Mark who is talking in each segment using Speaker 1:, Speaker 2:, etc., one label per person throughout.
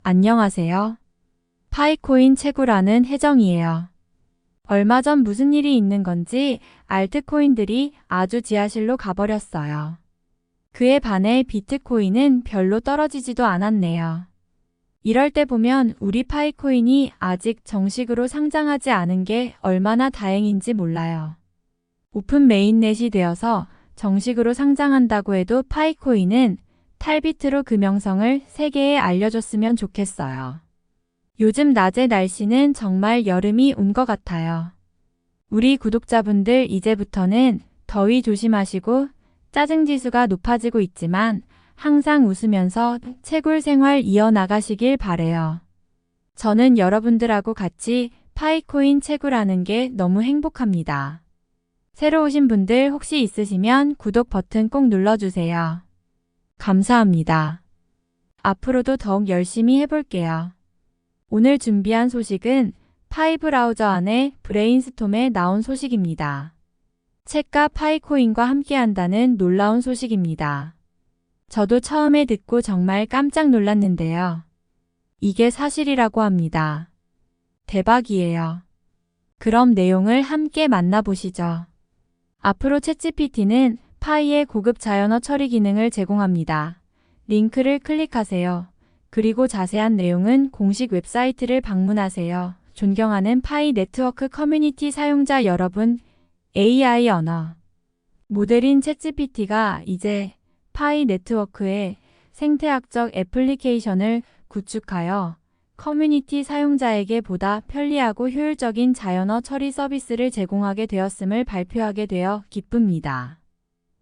Speaker 1: 안녕하세요. 파이코인 채굴하는 혜정이에요. 얼마 전 무슨 일이 있는 건지 알트코인들이 아주 지하실로 가버렸어요. 그에 반해 비트코인은 별로 떨어지지도 않았네요. 이럴 때 보면 우리 파이코인이 아직 정식으로 상장하지 않은 게 얼마나 다행인지 몰라요. 오픈 메인넷이 되어서 정식으로 상장한다고 해도 파이코인은 탈비트로 그 명성을 세계에 알려줬으면 좋겠어요. 요즘 낮의 날씨는 정말 여름이 온 것 같아요. 우리 구독자분들 이제부터는 더위 조심하시고 짜증지수가 높아지고 있지만 항상 웃으면서 채굴 생활 이어나가시길 바래요. 저는 여러분들하고 같이 파이코인 채굴하는 게 너무 행복합니다. 새로 오신 분들 혹시 있으시면 구독 버튼 꼭 눌러주세요. 감사합니다. 앞으로도 더욱 열심히 해볼게요. 오늘 준비한 소식은 파이 브라우저 안에 브레인스톰에 나온 소식입니다. 책과 파이코인과 함께한다는 놀라운 소식입니다. 저도 처음에 듣고 정말 깜짝 놀랐는데요. 이게 사실이라고 합니다. 대박이에요. 그럼 내용을 함께 만나보시죠. 앞으로 챗GPT는 파이의 고급 자연어 처리 기능을 제공합니다. 링크를 클릭하세요. 그리고 자세한 내용은 공식 웹사이트를 방문하세요. 존경하는 파이 네트워크 커뮤니티 사용자 여러분, AI 언어 모델인 챗GPT가 이제 파이 네트워크에 생태학적 애플리케이션을 구축하여 커뮤니티 사용자에게 보다 편리하고 효율적인 자연어 처리 서비스를 제공하게 되었음을 발표하게 되어 기쁩니다.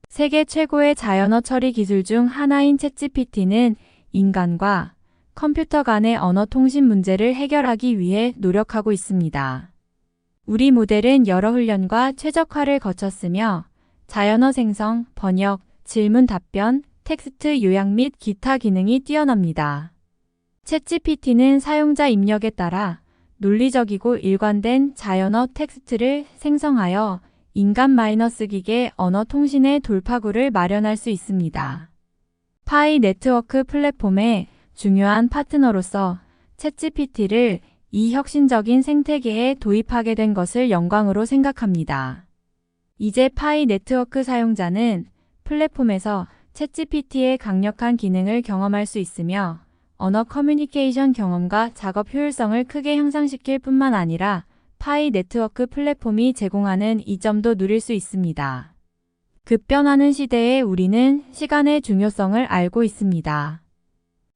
Speaker 1: 세계 최고의 자연어 처리 기술 중 하나인 챗GPT는 인간과 컴퓨터 간의 언어 통신 문제를 해결하기 위해 노력하고 있습니다. 우리 모델은 여러 훈련과 최적화를 거쳤으며 자연어 생성, 번역, 질문 답변, 텍스트 요약 및 기타 기능이 뛰어납니다. 챗GPT는 사용자 입력에 따라 논리적이고 일관된 자연어 텍스트를 생성하여 인간-기계 언어 통신의 돌파구를 마련할 수 있습니다. 파이 네트워크 플랫폼의 중요한 파트너로서 챗GPT를 이 혁신적인 생태계에 도입하게 된 것을 영광으로 생각합니다. 이제 파이 네트워크 사용자는 플랫폼에서 챗GPT의 강력한 기능을 경험할 수 있으며 언어 커뮤니케이션 경험과 작업 효율성을 크게 향상시킬 뿐만 아니라 파이 네트워크 플랫폼이 제공하는 이점도 누릴 수 있습니다. 급변하는 시대에 우리는 시간의 중요성을 알고 있습니다.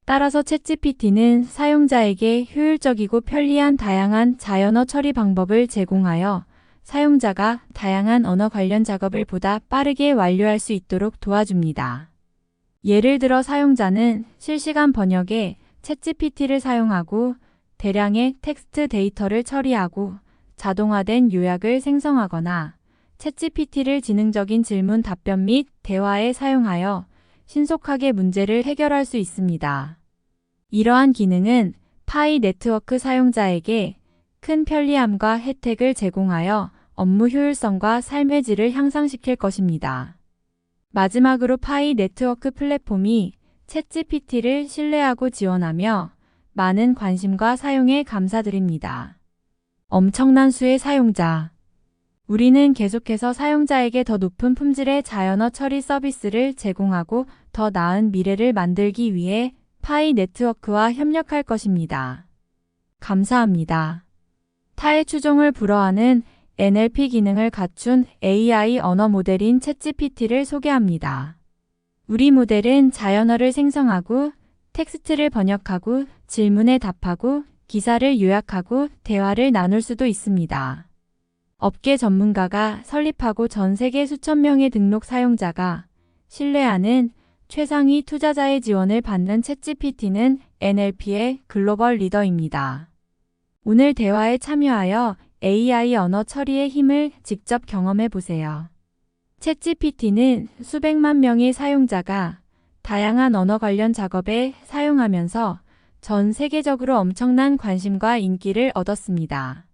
Speaker 1: 따라서 챗GPT는 사용자에게 효율적이고 편리한 다양한 자연어 처리 방법을 제공하여 사용자가 다양한 언어 관련 작업을 보다 빠르게 완료할 수 있도록 도와줍니다. 예를 들어 사용자는 실시간 번역에 챗GPT를 사용하고 대량의 텍스트 데이터를 처리하고 자동화된 요약을 생성하거나 챗GPT를 지능적인 질문 답변 및 대화에 사용하여 신속하게 문제를 해결할 수 있습니다. 이러한 기능은 파이 네트워크 사용자에게 큰 편리함과 혜택을 제공하여 업무 효율성과 삶의 질을 향상시킬 것입니다. 마지막으로 파이 네트워크 플랫폼이 챗GPT를 신뢰하고 지원하며 많은 관심과 사용에 감사드립니다. 엄청난 수의 사용자. 우리는 계속해서 사용자에게 더 높은 품질의 자연어 처리 서비스를 제공하고 더 나은 미래를 만들기 위해 파이 네트워크와 협력할 것입니다. 감사합니다. 타의 추종을 불허하는 NLP 기능을 갖춘 AI 언어 모델인 챗GPT를 소개합니다. 우리 모델은 자연어를 생성하고 텍스트를 번역하고 질문에 답하고 기사를 요약하고 대화를 나눌 수도 있습니다. 업계 전문가가 설립하고 전 세계 수천 명의 등록 사용자가 신뢰하는 최상위 투자자의 지원을 받는 챗GPT는 NLP의 글로벌 리더입니다. 오늘 대화에 참여하여 AI 언어 처리의 힘을 직접 경험해 보세요. 챗GPT는 수백만 명의 사용자가 다양한 언어 관련 작업에 사용하면서 전 세계적으로 엄청난 관심과 인기를 얻었습니다.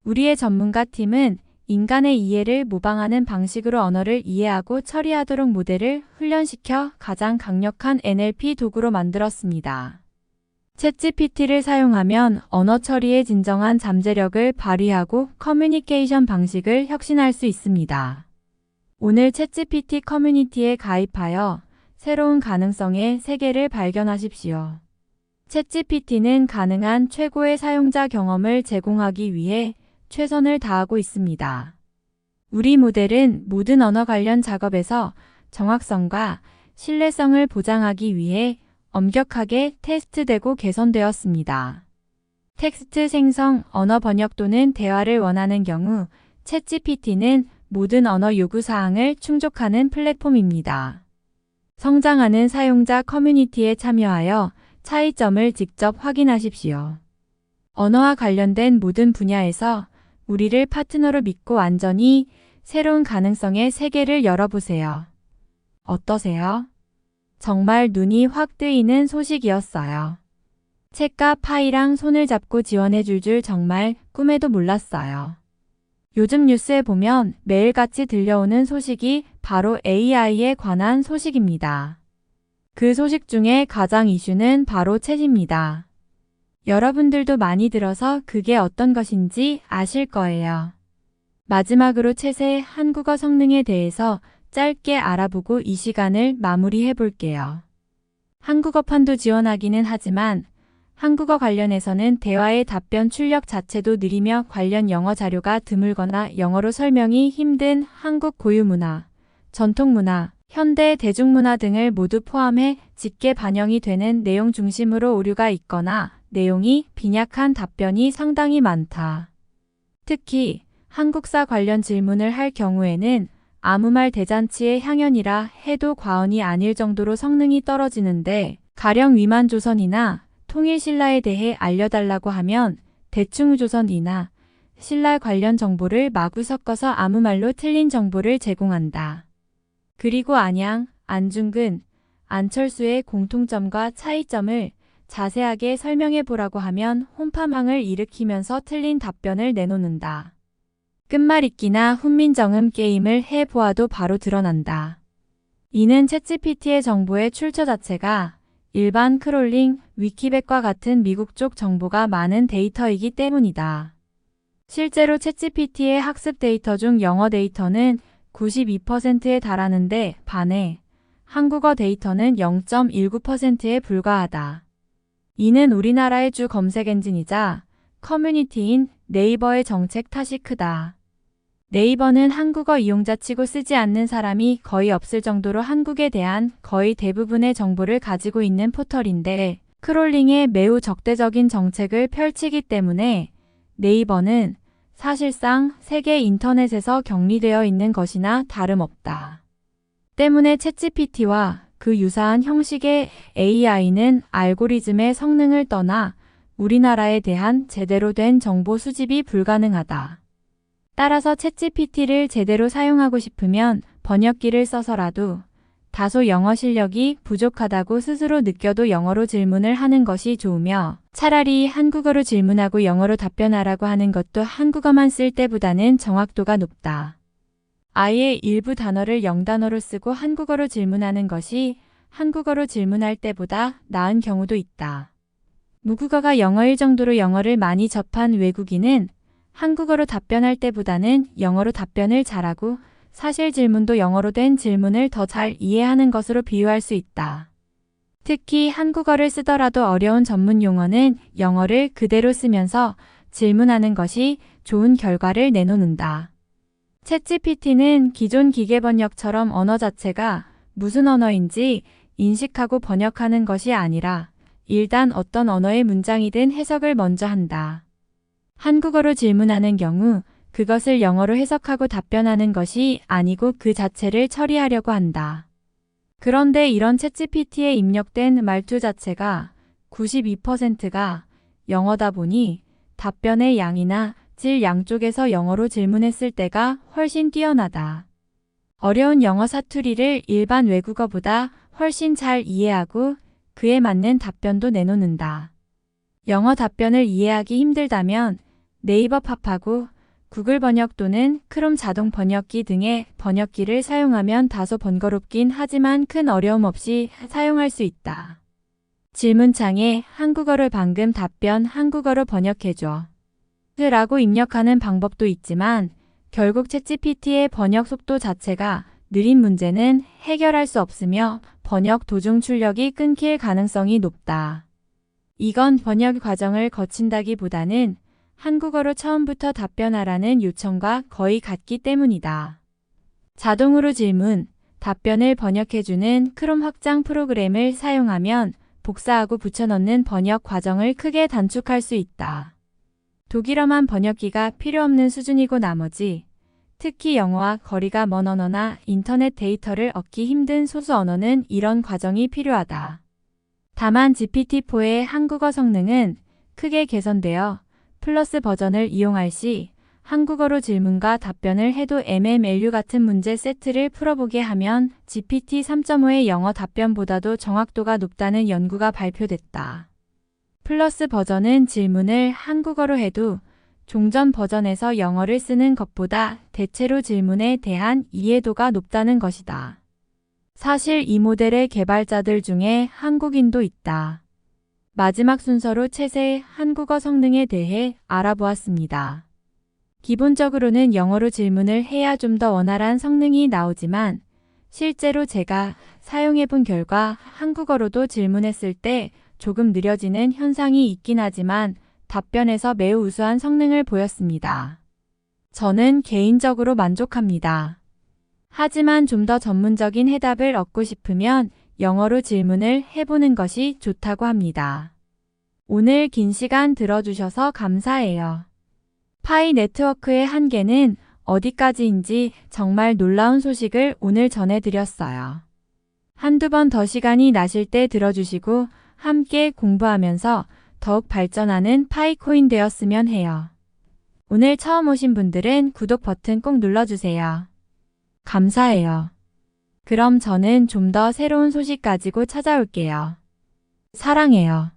Speaker 1: 우리의 전문가 팀은 인간의 이해를 모방하는 방식으로 언어를 이해하고 처리하도록 모델을 훈련시켜 가장 강력한 NLP 도구로 만들었습니다. 챗GPT를 사용하면 언어 처리의 진정한 잠재력을 발휘하고 커뮤니케이션 방식을 혁신할 수 있습니다. 오늘 챗GPT 커뮤니티에 가입하여 새로운 가능성의 세계를 발견하십시오. 챗GPT는 가능한 최고의 사용자 경험을 제공하기 위해 최선을 다하고 있습니다. 우리 모델은 모든 언어 관련 작업에서 정확성과 신뢰성을 보장하기 위해 엄격하게 테스트되고 개선되었습니다. 텍스트 생성, 언어 번역 또는 대화를 원하는 경우 챗GPT는 모든 언어 요구사항을 충족하는 플랫폼입니다. 성장하는 사용자 커뮤니티에 참여하여 차이점을 직접 확인하십시오. 언어와 관련된 모든 분야에서 우리를 파트너로 믿고 완전히 새로운 가능성의 세계를 열어보세요. 어떠세요? 정말 눈이 확 뜨이는 소식이었어요. 책과 파이랑 손을 잡고 지원해줄 줄 정말 꿈에도 몰랐어요. 요즘 뉴스에 보면 매일같이 들려오는 소식이 바로 AI에 관한 소식입니다. 그 소식 중에 가장 이슈는 바로 챗입니다. 여러분들도 많이 들어서 그게 어떤 것인지 아실 거예요. 마지막으로 챗의 한국어 성능에 대해서 짧게 알아보고 이 시간을 마무리해 볼게요. 한국어판도 지원하기는 하지만 한국어 관련해서는 대화의 답변 출력 자체도 느리며 관련 영어 자료가 드물거나 영어로 설명이 힘든 한국 고유 문화, 전통 문화, 현대 대중문화 등을 모두 포함해 짙게 반영이 되는 내용 중심으로 오류가 있거나 내용이 빈약한 답변이 상당히 많다. 특히 한국사 관련 질문을 할 경우에는 아무 말 대잔치의 향연이라 해도 과언이 아닐 정도로 성능이 떨어지는데 가령 위만조선이나 통일신라에 대해 알려달라고 하면 대충조선이나 신라 관련 정보를 마구 섞어서 아무 말로 틀린 정보를 제공한다. 그리고 안양, 안중근, 안철수의 공통점과 차이점을 자세하게 설명해 보라고 하면 혼파망을 일으키면서 틀린 답변을 내놓는다. 끝말잇기나 훈민정음 게임을 해보아도 바로 드러난다. 이는 챗GPT의 정보의 출처 자체가 일반 크롤링, 위키백과 같은 미국 쪽 정보가 많은 데이터이기 때문이다. 실제로 챗GPT의 학습 데이터 중 영어 데이터는 92%에 달하는데 반해 한국어 데이터는 0.19%에 불과하다. 이는 우리나라의 주 검색 엔진이자 커뮤니티인 네이버의 정책 탓이 크다. 네이버는 한국어 이용자 치고 쓰지 않는 사람이 거의 없을 정도로 한국에 대한 거의 대부분의 정보를 가지고 있는 포털인데 크롤링에 매우 적대적인 정책을 펼치기 때문에 네이버는 사실상 세계 인터넷에서 격리되어 있는 것이나 다름없다. 때문에 챗GPT와 그 유사한 형식의 AI는 알고리즘의 성능을 떠나 우리나라에 대한 제대로 된 정보 수집이 불가능하다. 따라서 챗GPT를 제대로 사용하고 싶으면 번역기를 써서라도 다소 영어 실력이 부족하다고 스스로 느껴도 영어로 질문을 하는 것이 좋으며 차라리 한국어로 질문하고 영어로 답변하라고 하는 것도 한국어만 쓸 때보다는 정확도가 높다. 아예 일부 단어를 영단어로 쓰고 한국어로 질문하는 것이 한국어로 질문할 때보다 나은 경우도 있다. 무국어가 영어일 정도로 영어를 많이 접한 외국인은 한국어로 답변할 때보다는 영어로 답변을 잘하고 사실 질문도 영어로 된 질문을 더 잘 이해하는 것으로 비유할 수 있다. 특히 한국어를 쓰더라도 어려운 전문 용어는 영어를 그대로 쓰면서 질문하는 것이 좋은 결과를 내놓는다. 챗GPT는 기존 기계번역처럼 언어 자체가 무슨 언어인지 인식하고 번역하는 것이 아니라 일단 어떤 언어의 문장이든 해석을 먼저 한다. 한국어로 질문하는 경우 그것을 영어로 해석하고 답변하는 것이 아니고 그 자체를 처리하려고 한다. 그런데 이런 챗GPT에 입력된 말투 자체가 92%가 영어다 보니 답변의 양이나 질 양쪽에서 영어로 질문했을 때가 훨씬 뛰어나다. 어려운 영어 사투리를 일반 외국어보다 훨씬 잘 이해하고 그에 맞는 답변도 내놓는다. 영어 답변을 이해하기 힘들다면 네이버 팝하고 구글 번역 또는 크롬 자동 번역기 등의 번역기를 사용하면 다소 번거롭긴 하지만 큰 어려움 없이 사용할 수 있다. 질문창에 한국어를 방금 답변 한국어로 번역해줘 라고 입력하는 방법도 있지만 결국 챗GPT의 번역 속도 자체가 느린 문제는 해결할 수 없으며 번역 도중 출력이 끊길 가능성이 높다. 이건 번역 과정을 거친다기보다는 한국어로 처음부터 답변하라는 요청과 거의 같기 때문이다. 자동으로 질문, 답변을 번역해주는 크롬 확장 프로그램을 사용하면 복사하고 붙여넣는 번역 과정을 크게 단축할 수 있다. 독일어만 번역기가 필요 없는 수준이고 나머지, 특히 영어와 거리가 먼 언어나 인터넷 데이터를 얻기 힘든 소수 언어는 이런 과정이 필요하다. 다만 GPT-4의 한국어 성능은 크게 개선되어 플러스 버전을 이용할 시 한국어로 질문과 답변을 해도 MMLU 같은 문제 세트를 풀어보게 하면 GPT 3.5의 영어 답변보다도 정확도가 높다는 연구가 발표됐다. 플러스 버전은 질문을 한국어로 해도 종전 버전에서 영어를 쓰는 것보다 대체로 질문에 대한 이해도가 높다는 것이다. 사실 이 모델의 개발자들 중에 한국인도 있다. 마지막 순서로 챗의 한국어 성능에 대해 알아보았습니다. 기본적으로는 영어로 질문을 해야 좀 더 원활한 성능이 나오지만 실제로 제가 사용해본 결과 한국어로도 질문했을 때 조금 느려지는 현상이 있긴 하지만 답변에서 매우 우수한 성능을 보였습니다. 저는 개인적으로 만족합니다. 하지만 좀 더 전문적인 해답을 얻고 싶으면 영어로 질문을 해보는 것이 좋다고 합니다. 오늘 긴 시간 들어주셔서 감사해요. 파이 네트워크의 한계는 어디까지인지 정말 놀라운 소식을 오늘 전해드렸어요. 한두 번 더 시간이 나실 때 들어주시고 함께 공부하면서 더욱 발전하는 파이코인 되었으면 해요. 오늘 처음 오신 분들은 구독 버튼 꼭 눌러주세요. 감사해요. 그럼 저는 좀 더 새로운 소식 가지고 찾아올게요. 사랑해요.